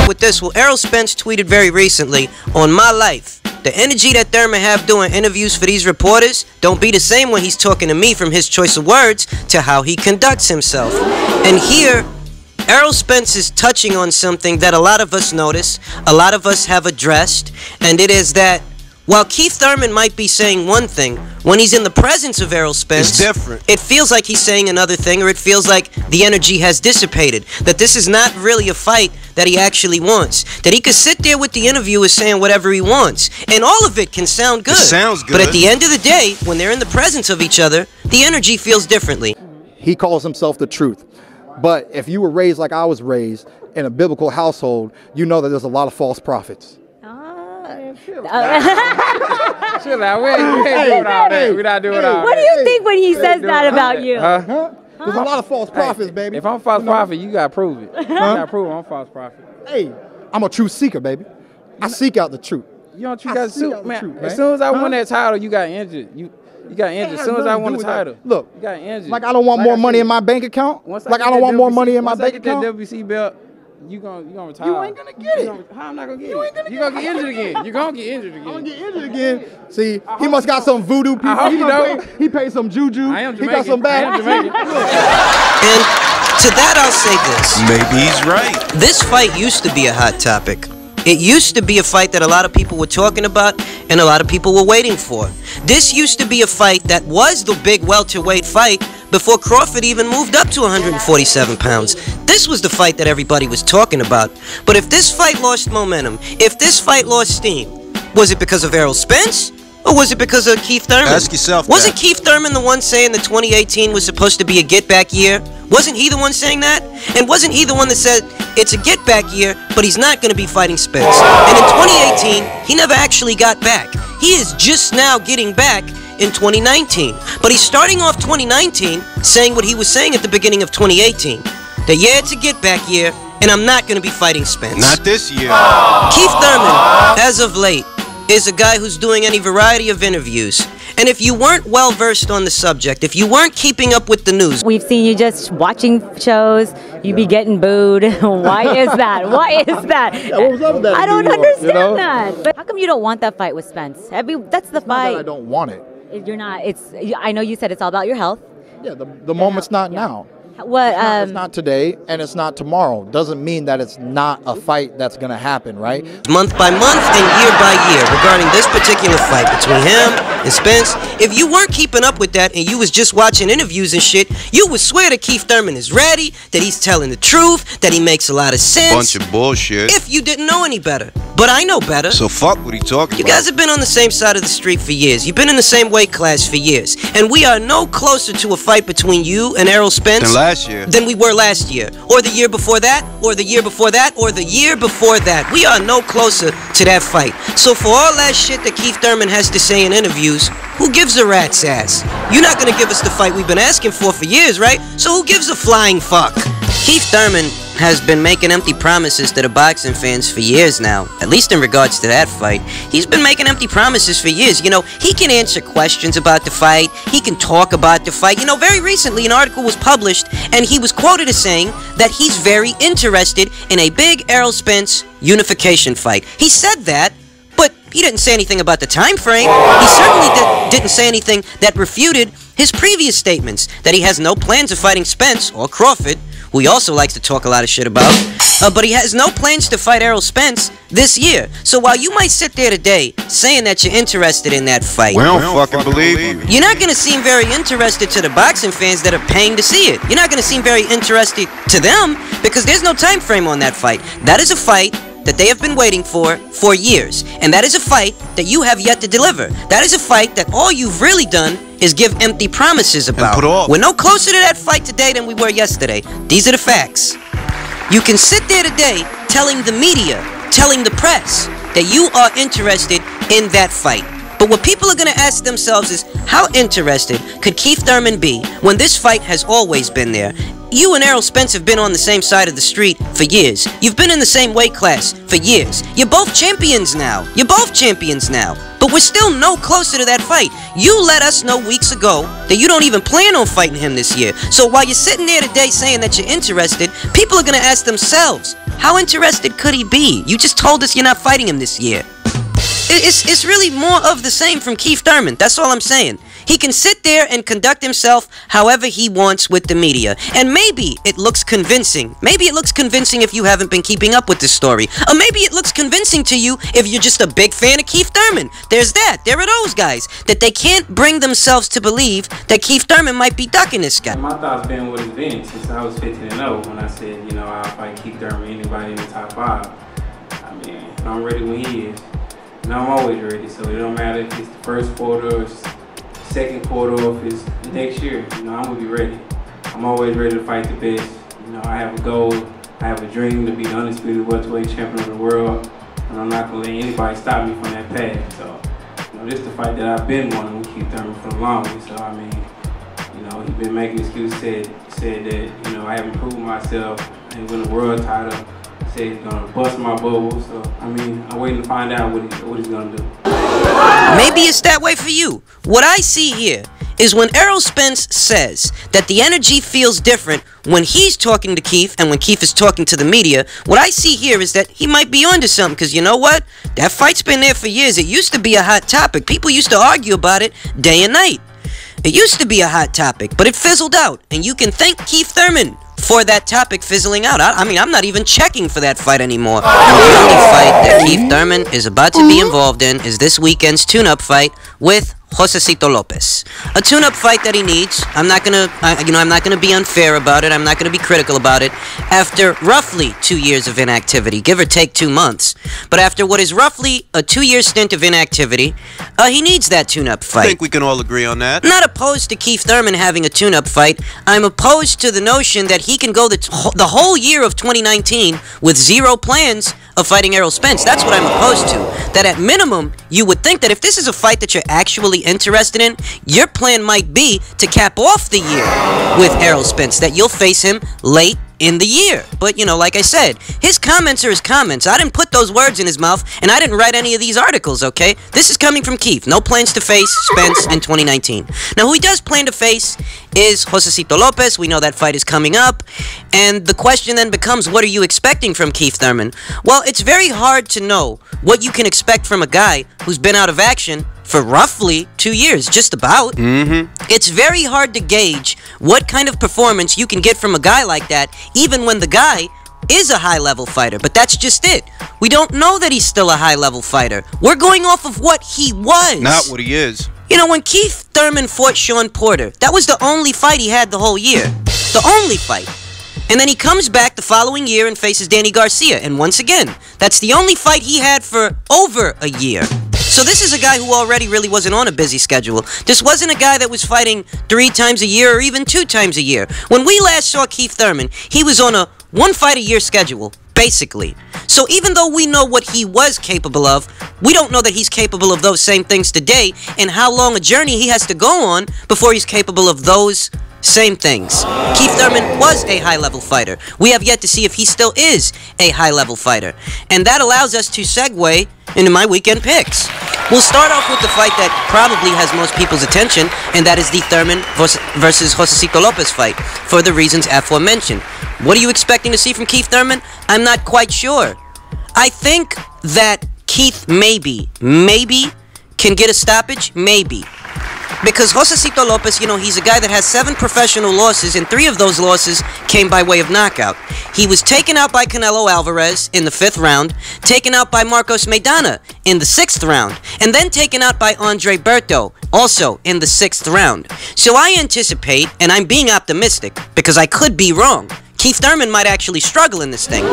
out with this. Well, Errol Spence tweeted very recently, on my life, the energy that Thurman have doing interviews for these reporters don't be the same when he's talking to me, from his choice of words to how he conducts himself. And here, Errol Spence is touching on something that a lot of us notice, a lot of us have addressed, and it is that while Keith Thurman might be saying one thing, when he's in the presence of Errol Spence, it's different. It feels like he's saying another thing, or it feels like the energy has dissipated. That this is not really a fight that he actually wants. That he could sit there with the interviewer saying whatever he wants, and all of it can sound good. It sounds good. But at the end of the day, when they're in the presence of each other, the energy feels differently. He calls himself the truth. But if you were raised like I was raised in a biblical household, you know that there's a lot of false prophets. Chill out. We're not doing all that. What do you think when he says that about you? There's a lot of false prophets, baby. If I'm a false prophet, you gotta prove it. You gotta prove I'm a false prophet. Hey, I'm a truth seeker, baby. I seek out the truth. You don't you got to man. As soon as I won that title, you got injured. You got injured. As soon as I won the title, look, you got injured. Like I don't want more money in my bank account. Like I don't want more money in my bank account. Once I get that WBC belt, you gonna retire. You ain't gonna get it. How I'm not gonna get it? You gonna get injured again. You gonna get injured again. I'm gonna get injured again. See, he must got some voodoo people. I hope you know. He paid some juju. I am Jamaican. He got some bad. I am Jamaican. And to that I'll say this. Maybe he's right. This fight used to be a hot topic. It used to be a fight that a lot of people were talking about and a lot of people were waiting for. This used to be a fight that was the big welterweight fight before Crawford even moved up to 147 pounds. This was the fight that everybody was talking about. But if this fight lost momentum, if this fight lost steam, was it because of Errol Spence? Or was it because of Keith Thurman? Ask yourself Wasn't Keith Thurman the one saying that 2018 was supposed to be a get-back year? Wasn't he the one saying that? And wasn't he the one that said it's a get-back year, but he's not going to be fighting Spence? And in 2018, he never actually got back. He is just now getting back in 2019. But he's starting off 2019 saying what he was saying at the beginning of 2018. That yeah, it's a get-back year, and I'm not going to be fighting Spence. Not this year. Keith Thurman, as of late, is a guy who's doing any variety of interviews. And if you weren't well versed on the subject, if you weren't keeping up with the news, we've seen you just watching shows, you be getting booed. Why is that? Why is that? Yeah, what was up with that? I don't understand that. But how come you don't want that fight with Spence? That's the fight. Not that I don't want it. You're not. I know you said it's all about your health. Yeah, the moment's not now. What? It's not today and it's not tomorrow. Doesn't mean that it's not a fight that's going to happen, right? Month by month and year by year regarding this particular fight between him and Spence. If you weren't keeping up with that and you was just watching interviews and shit, you would swear that Keith Thurman is ready, that he's telling the truth, that he makes a lot of sense. Bunch of bullshit. If you didn't know any better. But I know better. So fuck what he talking about. You guys have been on the same side of the street for years. You've been in the same weight class for years. And we are no closer to a fight between you and Errol Spence than we were last year, or the year before that, or the year before that, or the year before that. We are no closer to that fight. So for all that shit that Keith Thurman has to say in interviews, who gives a rat's ass? You're not gonna give us the fight we've been asking for years, right? So who gives a flying fuck? Keith Thurman has been making empty promises to the boxing fans for years now, at least in regards to that fight. He's been making empty promises for years. You know, he can answer questions about the fight, he can talk about the fight. You know, very recently an article was published and he was quoted as saying that he's very interested in a big Errol Spence unification fight. He said that, but he didn't say anything about the time frame. He certainly didn't say anything that refuted his previous statements that he has no plans of fighting Spence or Crawford, who he also likes to talk a lot of shit about, but he has no plans to fight Errol Spence this year. So while you might sit there today saying that you're interested in that fight, we don't fucking believe you. You're not going to seem very interested to the boxing fans that are paying to see it. You're not going to seem very interested to them because there's no time frame on that fight. That is a fight that they have been waiting for years. And that is a fight that you have yet to deliver. That is a fight that all you've really done is give empty promises about. We're no closer to that fight today than we were yesterday. These are the facts. You can sit there today telling the media, telling the press that you are interested in that fight. But what people are going to ask themselves is, how interested could Keith Thurman be when this fight has always been there? You and Errol Spence have been on the same side of the street for years. You've been in the same weight class for years. You're both champions now. You're both champions now. But we're still no closer to that fight. You let us know weeks ago that you don't even plan on fighting him this year. So while you're sitting there today saying that you're interested, people are going to ask themselves, How interested could he be? You just told us you're not fighting him this year. It's really more of the same from Keith Thurman. That's all I'm saying. He can sit there and conduct himself however he wants with the media. And maybe it looks convincing. Maybe it looks convincing if you haven't been keeping up with this story. Or maybe it looks convincing to you if you're just a big fan of Keith Thurman. There's that. There are those guys that they can't bring themselves to believe that Keith Thurman might be ducking this guy. My thoughts been what it's been since I was 15-0 when I said, you know, I'll fight Keith Thurman, anybody in the top 5. I mean, I'm ready when he is. And I'm always ready, so it don't matter if it's the first quarter or second quarter or if it's next year. You know, I'm gonna be ready. I'm always ready to fight the best. You know, I have a goal, I have a dream to be the undisputed welterweight champion of the world, and I'm not gonna let anybody stop me from that path. So, you know, this is the fight that I've been wanting with Keith Thurman for the longest. So, I mean, you know, he's been making excuses, said that, you know, I haven't proved myself and win the world title. Said he's gonna bust my bubble, so I mean, I'm waiting to find out what he's gonna do. Maybe it's that way for you. What I see here is when Errol Spence says that the energy feels different when he's talking to Keith and when Keith is talking to the media, what I see here is that he might be onto something, because you know what? That fight's been there for years. It used to be a hot topic. People used to argue about it day and night. It used to be a hot topic, but it fizzled out, and you can thank Keith Thurman for that topic fizzling out. I mean, I'm not even checking for that fight anymore. The only fight that Keith Thurman is about to be involved in is this weekend's tune-up fight with Josecito Lopez. A tune-up fight that he needs. I'm not gonna be unfair about it. I'm not gonna be critical about it. After roughly 2 years of inactivity, give or take 2 months, but after what is roughly a 2-year stint of inactivity, he needs that tune-up fight. I think we can all agree on that. Not opposed to Keith Thurman having a tune-up fight. I'm opposed to the notion that he can go the whole year of 2019 with zero plans of fighting Errol Spence. That's what I'm opposed to. That at minimum, you would think that if this is a fight that you're actually interested in, your plan might be to cap off the year with Errol Spence, that you'll face him late in the year. But, you know, like I said, his comments are his comments. I didn't put those words in his mouth, and I didn't write any of these articles, okay? This is coming from Keith. No plans to face Spence in 2019. Now, who he does plan to face is Josecito Lopez. We know that fight is coming up, and the question then becomes, what are you expecting from Keith Thurman? Well, it's very hard to know what you can expect from a guy who's been out of action for roughly 2 years, just about. It's very hard to gauge what kind of performance you can get from a guy like that, even when the guy is a high-level fighter. But that's just it. We don't know that he's still a high-level fighter. We're going off of what he was. Not what he is. You know, when Keith Thurman fought Sean Porter, that was the only fight he had the whole year. The only fight. And then he comes back the following year and faces Danny Garcia. And once again, that's the only fight he had for over a year. So this is a guy who already really wasn't on a busy schedule. This wasn't a guy that was fighting 3 times a year or even 2 times a year. When we last saw Keith Thurman, he was on a 1-fight-a-year schedule, basically. So even though we know what he was capable of, we don't know that he's capable of those same things today, and how long a journey he has to go on before he's capable of those same things. Keith Thurman was a high-level fighter. We have yet to see if he still is a high-level fighter. And that allows us to segue into my weekend picks. We'll start off with the fight that probably has most people's attention, and that is the Thurman versus Josecito Lopez fight, for the reasons aforementioned. What are you expecting to see from Keith Thurman? I'm not quite sure. I think that Keith maybe can get a stoppage, maybe. Because Josecito Lopez, you know, he's a guy that has 7 professional losses, and 3 of those losses came by way of knockout. He was taken out by Canelo Alvarez in the 5th round, taken out by Marcos Maidana in the 6th round, and then taken out by Andre Berto, also in the 6th round. So I anticipate, and I'm being optimistic, because I could be wrong, Keith Thurman might actually struggle in this thing.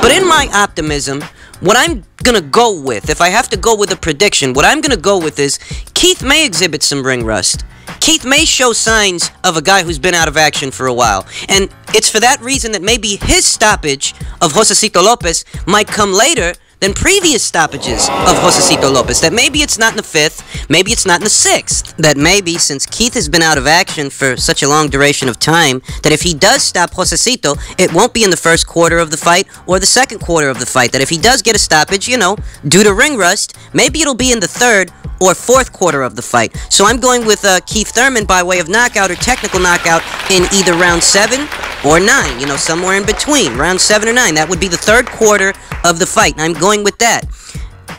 But in my optimism, what I'm gonna go with, if I have to go with a prediction, what I'm gonna go with is Keith may exhibit some ring rust. Keith may show signs of a guy who's been out of action for a while. And it's for that reason that maybe his stoppage of Josecito Lopez might come later than previous stoppages of Josecito Lopez. That maybe it's not in the 5th, maybe it's not in the 6th. That maybe, since Keith has been out of action for such a long duration of time, that if he does stop Josecito, it won't be in the 1st quarter of the fight or the 2nd quarter of the fight. That if he does get a stoppage, you know, due to ring rust, maybe it'll be in the 3rd or 4th quarter of the fight. So I'm going with Keith Thurman by way of knockout or technical knockout in either round 7 or 9, you know, somewhere in between, round 7 or 9. That would be the third quarter of the fight, and I'm going with that.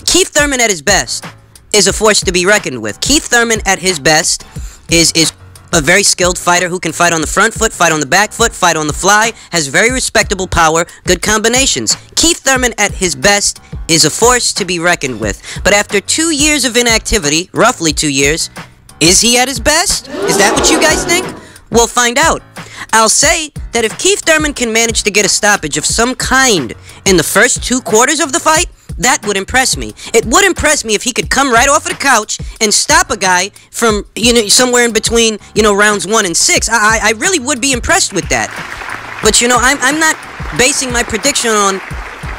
Keith Thurman at his best is a force to be reckoned with. Keith Thurman at his best is a very skilled fighter who can fight on the front foot, fight on the back foot, fight on the fly, has very respectable power, good combinations. Keith Thurman at his best is a force to be reckoned with. But after 2 years of inactivity, roughly 2 years, is he at his best? Is that what you guys think? We'll find out. I'll say that if Keith Thurman can manage to get a stoppage of some kind in the first 2 quarters of the fight, that would impress me. It would impress me if he could come right off of the couch and stop a guy from, you know, somewhere in between, you know, rounds 1 and 6. I really would be impressed with that. But, you know, I'm not basing my prediction on,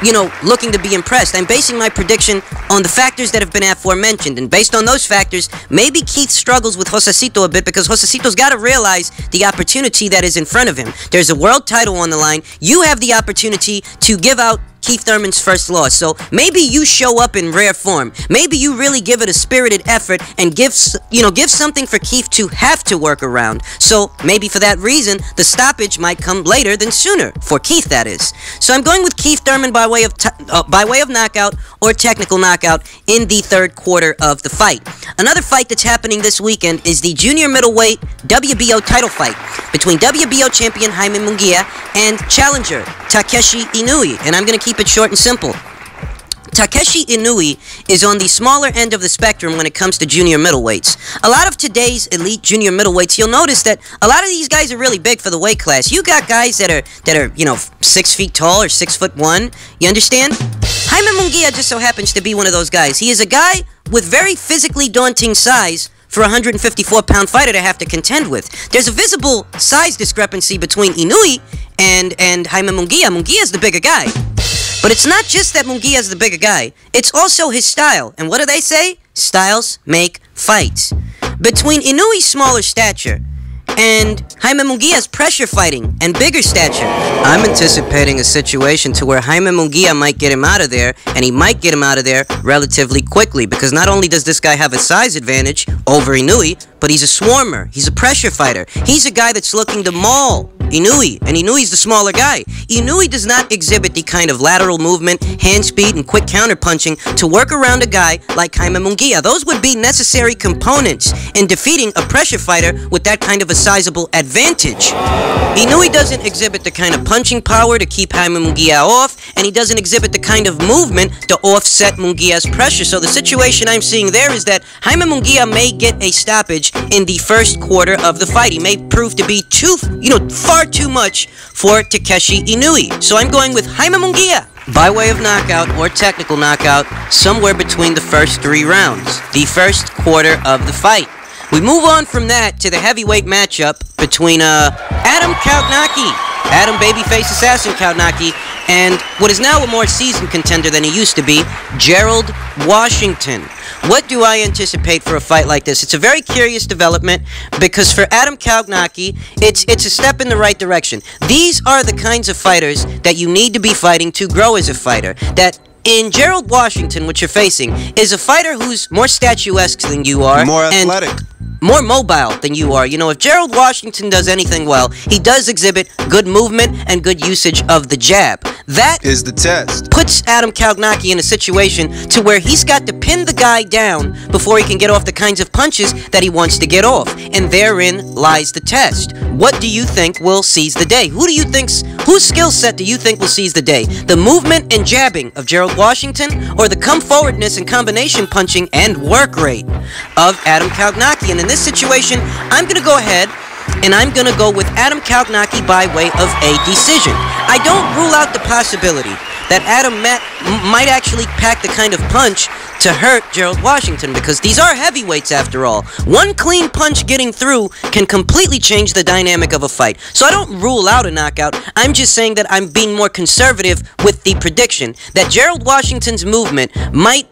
you know, looking to be impressed. I'm basing my prediction on the factors that have been aforementioned. And based on those factors, maybe Keith struggles with Josecito a bit because Josecito's got to realize the opportunity that is in front of him. There's a world title on the line. You have the opportunity to give out Keith Thurman's first loss. So maybe you show up in rare form. Maybe you really give it a spirited effort and give something for Keith to have to work around. So maybe for that reason, the stoppage might come later than sooner. For Keith, that is. So I'm going with Keith Thurman by way of knockout or technical knockout in the third quarter of the fight. Another fight that's happening this weekend is the junior middleweight WBO title fight between WBO champion Jaime Munguia and challenger Takeshi Inoue. And I'm going to keep it short and simple. Takeshi Inoue is on the smaller end of the spectrum when it comes to junior middleweights. A lot of today's elite junior middleweights, you'll notice that a lot of these guys are really big for the weight class. You got guys that are, you know, 6 feet tall or 6'1". You understand? Jaime Munguia just so happens to be one of those guys. He is a guy with very physically daunting size for a 154-pound fighter to have to contend with. There's a visible size discrepancy between Inoue and Jaime Munguia. Munguia's the bigger guy. But it's not just that Munguia's the bigger guy. It's also his style. And what do they say? Styles make fights. Between Inoue's smaller stature and Jaime Munguia's pressure fighting and bigger stature, I'm anticipating a situation to where Jaime Munguia might get him out of there, and he might get him out of there relatively quickly, because not only does this guy have a size advantage over Inoue, but he's a swarmer. He's a pressure fighter. He's a guy that's looking to maul Inoue, and Inoue's the smaller guy. Inoue does not exhibit the kind of lateral movement, hand speed, and quick counter-punching to work around a guy like Jaime Munguia. Those would be necessary components in defeating a pressure fighter with that kind of a sizable advantage. Inoue doesn't exhibit the kind of punching power to keep Jaime Munguia off, and he doesn't exhibit the kind of movement to offset Munguia's pressure. So the situation I'm seeing there is that Jaime Munguia may get a stoppage in the first quarter of the fight. He may prove to be far too much for Takeshi Inoue. So I'm going with Jaime Munguia by way of knockout or technical knockout somewhere between the first 3 rounds, the first quarter of the fight. We move on from that to the heavyweight matchup between Adam Babyface Assassin Kownacki, and what is now a more seasoned contender than he used to be, Gerald Washington. What do I anticipate for a fight like this? It's a very curious development, because for Adam Kownacki, it's a step in the right direction. These are the kinds of fighters that you need to be fighting to grow as a fighter. That in Gerald Washington, what you're facing is a fighter who's more statuesque than you are. More athletic. More mobile than you are. You know, if Gerald Washington does anything well, he does exhibit good movement and good usage of the jab. That is the test. Puts Adam Kownacki in a situation to where he's got to pin the guy down before he can get off the kinds of punches that he wants to get off. And therein lies the test. What do you think will seize the day? Whose skill set do you think will seize the day? The movement and jabbing of Gerald Washington, or the come forwardness and combination punching and work rate of Adam Kownacki? And in this situation, I'm going to go ahead and I'm going to go with Adam Kownacki by way of a decision. I don't rule out the possibility that Adam might actually pack the kind of punch to hurt Gerald Washington, because these are heavyweights after all. One clean punch getting through can completely change the dynamic of a fight. So I don't rule out a knockout. I'm just saying that I'm being more conservative with the prediction that Gerald Washington's movement might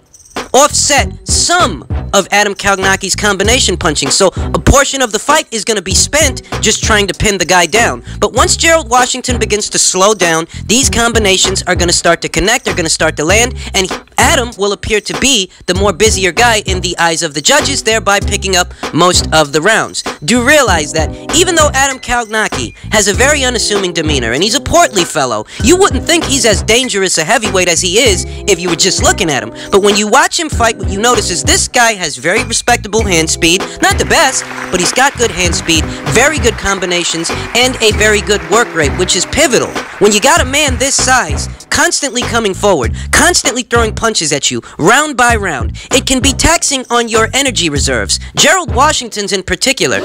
offset some of Adam Kownacki's combination punching. So a portion of the fight is going to be spent just trying to pin the guy down. But once Gerald Washington begins to slow down, these combinations are going to start to connect, they're going to start to land, and Adam will appear to be the more busier guy in the eyes of the judges, thereby picking up most of the rounds. Do realize that even though Adam Kownacki has a very unassuming demeanor and he's a portly fellow, you wouldn't think he's as dangerous a heavyweight as he is if you were just looking at him. But when you watch him fight, what you notice is this guy has very respectable hand speed. Not the best, but he's got good hand speed, very good combinations, and a very good work rate, which is pivotal. When you got a man this size, constantly coming forward, constantly throwing punches at you, round by round, it can be taxing on your energy reserves. Gerald Washington's in particular.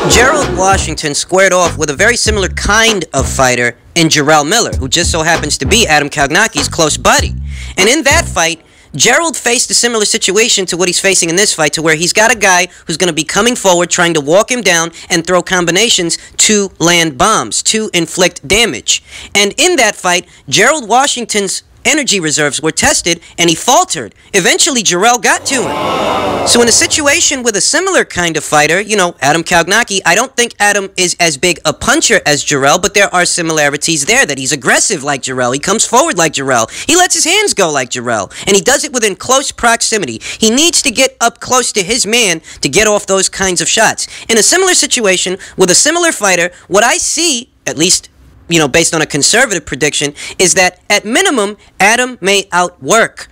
Gerald Washington squared off with a very similar kind of fighter in Jarrell Miller, who just so happens to be Adam Kownacki's close buddy. And in that fight, Gerald faced a similar situation to what he's facing in this fight, to where he's got a guy who's going to be coming forward, trying to walk him down and throw combinations to land bombs, to inflict damage. And in that fight, Gerald Washington's energy reserves were tested, and he faltered. Eventually, Jarrell got to him. So in a situation with a similar kind of fighter, you know, Adam Kownacki, I don't think Adam is as big a puncher as Jarrell, but there are similarities there, that he's aggressive like Jarrell, he comes forward like Jarrell, he lets his hands go like Jarrell, and he does it within close proximity. He needs to get up close to his man to get off those kinds of shots. In a similar situation with a similar fighter, what I see, at least, you know, based on a conservative prediction, is that at minimum, Adam may outwork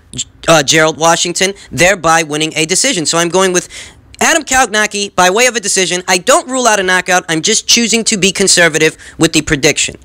Gerald Washington, thereby winning a decision. So I'm going with Adam Kownacki by way of a decision. I don't rule out a knockout. I'm just choosing to be conservative with the prediction.